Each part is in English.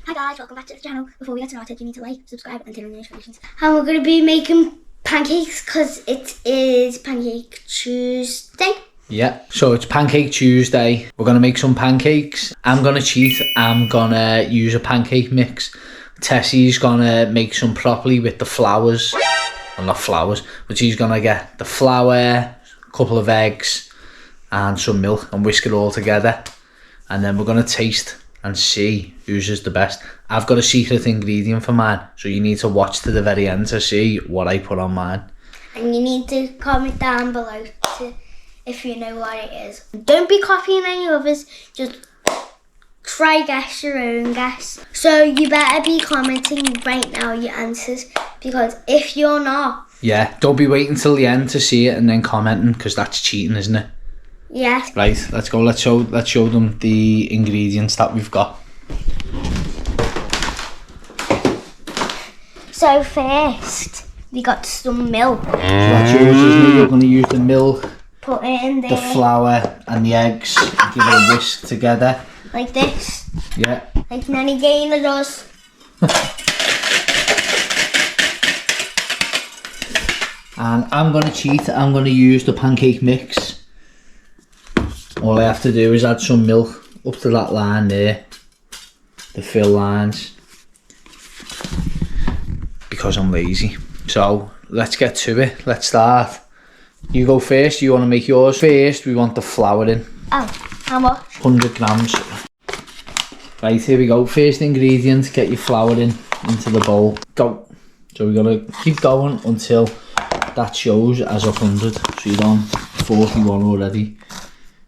Hi guys, welcome back to the channel. Before we get started, you need to like, subscribe and turn on the notifications. And we're going to be making pancakes because it is Pancake Tuesday. Yeah, so it's Pancake Tuesday. We're going to make some pancakes. I'm going to cheat. I'm going to use a pancake mix. Tessie's going to make some properly with the flours. Well, not flours, but she's going to get the flour, a couple of eggs and some milk and whisk it all together. And then we're going to taste and see whose is the best. I've got a secret ingredient for mine, so you need to watch to the very end to see what I put on mine. And you need to comment down below if you know what it is. Don't be copying any others, just try guess your own guess. So you better be commenting right now your answers, because if you're not... Yeah, don't be waiting till the end to see it and then commenting, because that's cheating, isn't it? Yes. Right, let's go. Let's show them the ingredients that we've got. So first, we got some milk. So that's yours, isn't it? You're going to use the milk, put it in there, the flour and the eggs, and give it a whisk together. Like this. Yeah. Like Nanny Gaynor does. And I'm going to cheat. I'm going to use the pancake mix. All I have to do is add some milk up to that line there, the fill lines, because I'm lazy. So let's get to it. Let's start. You go first. You want to make yours first? We want the flour in. Oh, how much? 100 grams. Right, here we go. First ingredient, get your flour into the bowl. Go. So we're going to keep going until that shows as 100. So you're on 41 already.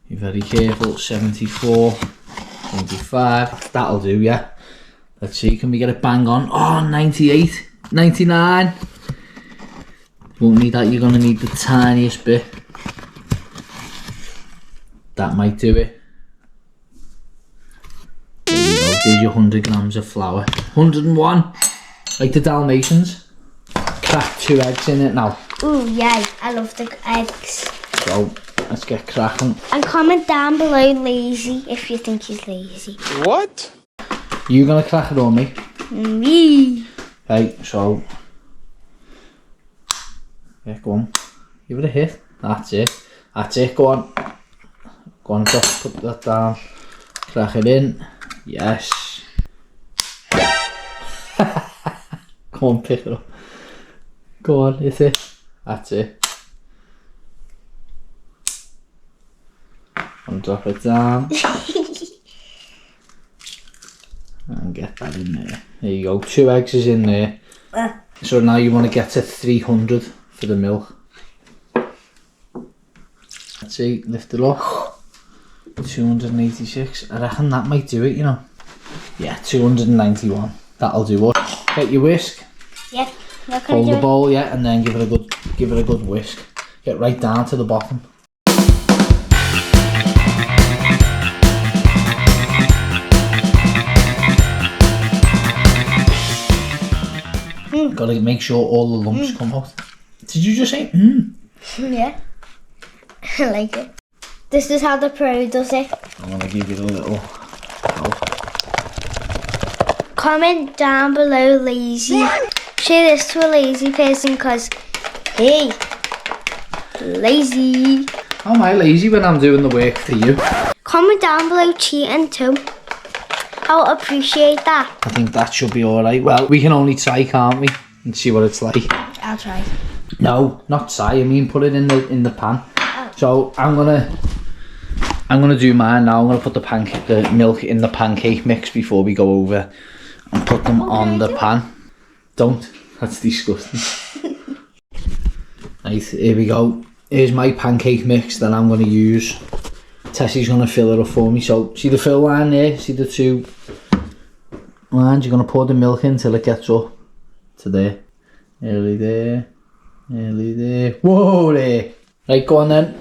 Be very careful. 74, 75. That'll do, yeah. Let's see, can we get it bang on? Oh, 98, 99. Won't need that. You're going to need the tiniest bit. That might do it. There you go. There's your 100 grams of flour. 101, like the Dalmatians. Crack 2 eggs in it now. Ooh, yay. I love the eggs. So let's get cracking. And comment down below lazy if you think he's lazy. What? You gonna crack it on me? Me. Okay, so yeah, go on. Give it a hit. That's it. That's it. Go on. Go on, just put that down. Crack it in. Yes. Come on, pick it up. Go on, hit it. That's it. And drop it down. And get that in there. There you go. 2 eggs is in there. So now you want to get to 300 for the milk. Let's see, lift it up. 286. I reckon that might do it, you know. Yeah, 291. That'll do it. Get your whisk. Yeah. Hold the bowl, yeah, and then give it a good whisk. Get right down to the bottom. Gotta make sure all the lumps come out. Did you just say Yeah. I like it. This is how the pro does it. I'm gonna give you a little Comment down below lazy. Share this to a lazy person, because hey, lazy. How am I lazy when I'm doing the work for you? Comment down below cheating too. I'll appreciate that. I think that should be alright. Well, we can only try, can't we? And see what it's like. I'll try. No, not try. I mean, put it in the pan. Oh. So I'm gonna do mine now. I'm gonna put the milk in the pancake mix before we go over and put them on the pan. Don't. That's disgusting. Right, here we go. Here's my pancake mix that I'm gonna use. Tessie's gonna fill it up for me. So see the fill line there? See the 2 lines? You're gonna pour the milk in till it gets up to there. Nearly there. Nearly there. Whoa there. Right, go on then.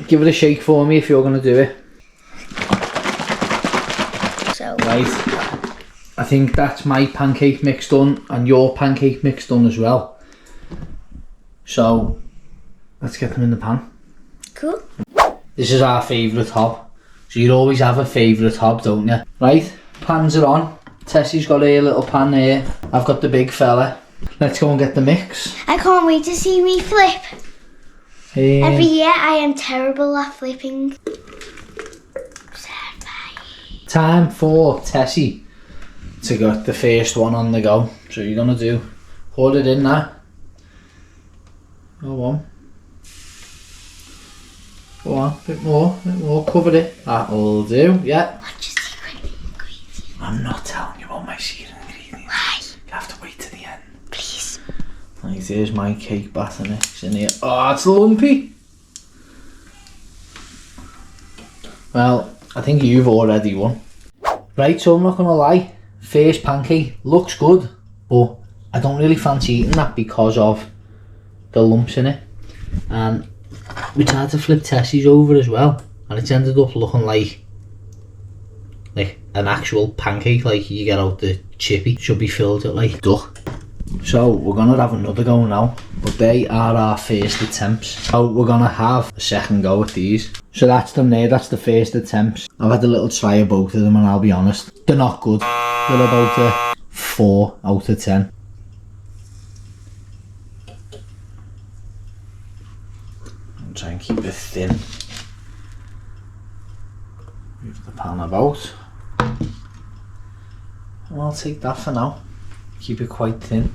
Give it a shake for me if you're gonna do it. So right. I think that's my pancake mix done and your pancake mix done as well. So let's get them in the pan. cool. This is our favourite hob. So you'd always have a favourite hob, don't you? Right, pans are on. Tessie's got her little pan there. I've got the big fella. Let's go and get the mix. I can't wait to see me flip. Every year I am terrible at flipping. Time for Tessie to get the first one on the go. So you're gonna do, hold it in now. Go on. Go on, bit more, cover it. That'll do, yeah. What's your secret ingredient? I'm not telling you about my secret ingredients. Why? You have to wait to the end. Please. Like, there's my cake batter mix in here. Oh, it's lumpy. Well, I think you've already won. Right, so I'm not gonna lie. First pancake looks good, but I don't really fancy eating that because of the lumps in it. And we tried to flip Tessie's over as well, and it's ended up looking like an actual pancake, like you get out the chippy. Should be filled with like duck. So we're gonna have another go now, but they are our first attempts. So we're gonna have a second go at these. So that's them there, that's the first attempts. I've had a little try of both of them, and I'll be honest, they're not good. They're about a 4 out of 10. I'll try and keep it thin. Move the pan about. And I'll take that for now. Keep it quite thin.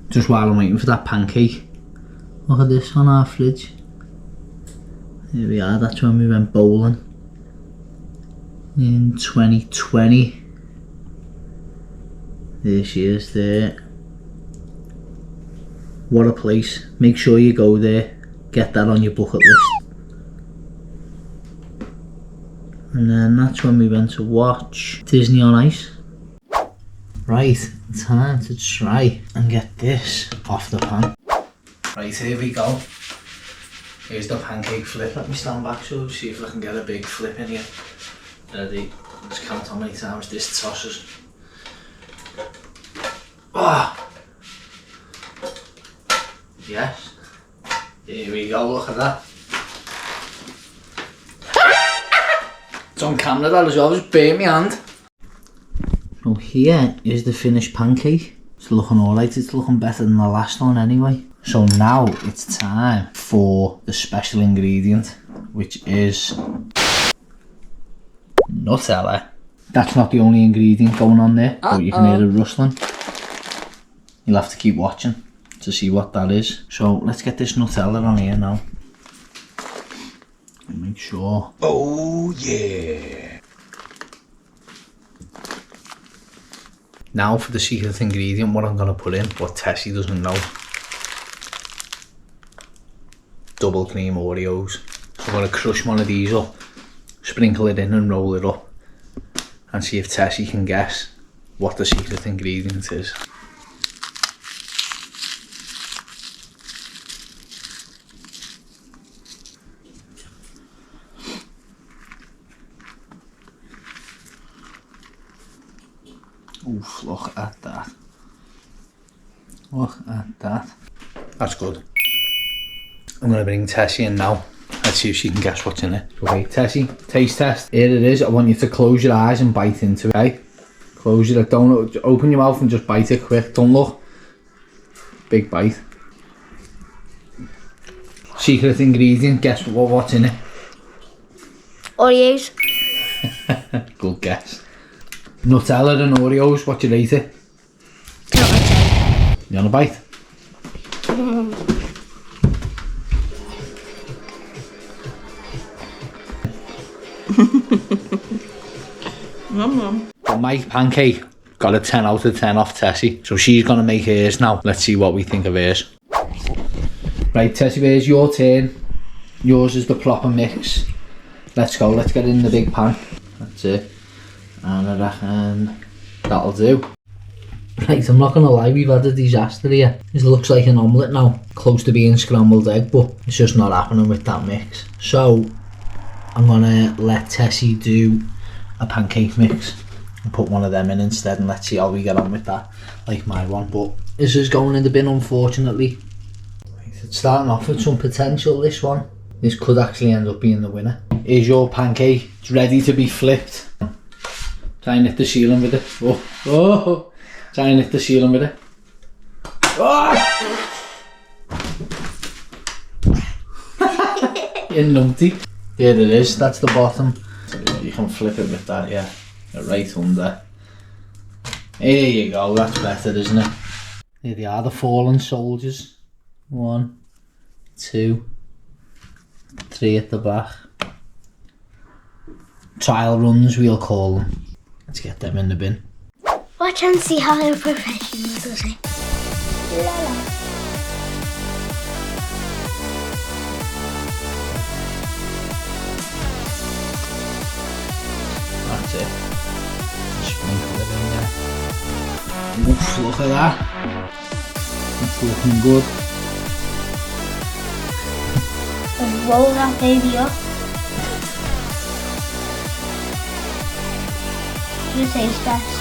Just while I'm waiting for that pancake, look at this on our fridge. Here we are, that's when we went bowling in 2020. There she is there. What a place. Make sure you go there, get that on your bucket list. And then that's when we went to watch Disney on Ice. Right, time to try and get this off the pan. Right, here we go. Here's the pancake flip. Let me stand back so see if I can get a big flip in here. Ready? Let's count how many times this tosses. Ah! Yes. Here we go, look at that. It's on camera that as well, just burn my hand. So here is the finished pancake. It's looking alright, it's looking better than the last one anyway. So now it's time for the special ingredient, which is Nutella. That's not the only ingredient going on there, but you can hear it rustling. You'll have to keep watching to see what that is. So let's get this Nutella on here now. And make sure. Oh yeah! Now for the secret ingredient, what I'm going to put in, what Tessie doesn't know. Double cream Oreos. So I'm going to crush one of these up, sprinkle it in and roll it up, and see if Tessie can guess what the secret ingredient is. Oof, look at that. Look at that. That's good. I'm going to bring Tessie in now. Let's see if she can guess what's in it. Okay, Tessie, taste test. Here it is. I want you to close your eyes and bite into it. Okay? Close it. Don't open your mouth and just bite it quick. Don't look. Big bite. Secret ingredient. Guess what's in it? Oreos. Good guess. Nutella and Oreos, what you rate it? 10 out of 10. You want a bite? But my pancake got a 10 out of 10 off Tessie, so she's gonna make hers now. Let's see what we think of hers. Right, Tessie, here's your turn. Yours is the proper mix. Let's go, let's get it in the big pan. That's it. And I reckon that'll do. Right, I'm not gonna lie, we've had a disaster here. This looks like an omelette now, close to being scrambled egg, but it's just not happening with that mix. So I'm gonna let Tessie do a pancake mix and put one of them in instead, and let's see how we get on with that, like my one. But this is going in the bin, unfortunately. Right, it's starting off with some potential, this one. This could actually end up being the winner. Here's your pancake, it's ready to be flipped. Try and hit the ceiling with it. Oh. Try and hit the ceiling with it. Oh! You numpty. There it is, that's the bottom. You can flip it with that, yeah. Right under. There you go, that's better, isn't it? There they are, the fallen soldiers. 1, 2, 3 at the back. Trial runs, we'll call them. Let's get them in the bin. Watch and see how they're professionals will say. La la. That's it. Sprinkle it in there. Oof, look at that. It's looking good. And roll that baby up. You taste best.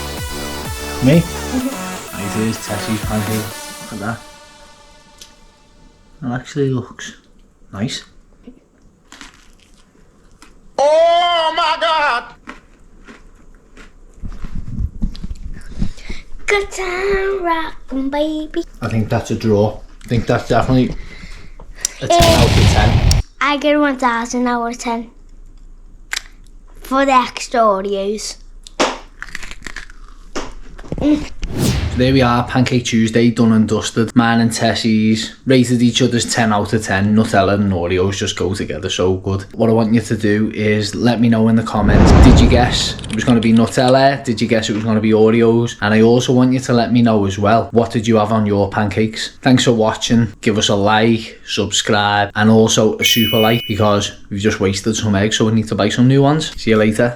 Me? Right, here's Tessie's pancake. Look at that. It actually looks nice. Oh my God! Good time rockin', baby. I think that's a draw. I think that's definitely a 10 out of 10. I get 1,000 out of 10 for the extra Oreos. There we are, Pancake Tuesday done and dusted. Mine and Tessie's rated each other's 10 out of 10. Nutella and Oreos just go together so good. What I want you to do is let me know in the comments, did you guess it was going to be Nutella? Did you guess it was going to be Oreos? And I also want you to let me know as well, what did you have on your pancakes? Thanks for watching. Give us a like, subscribe, and also a super like, because we've just wasted some eggs, so we need to buy some new ones. See you later.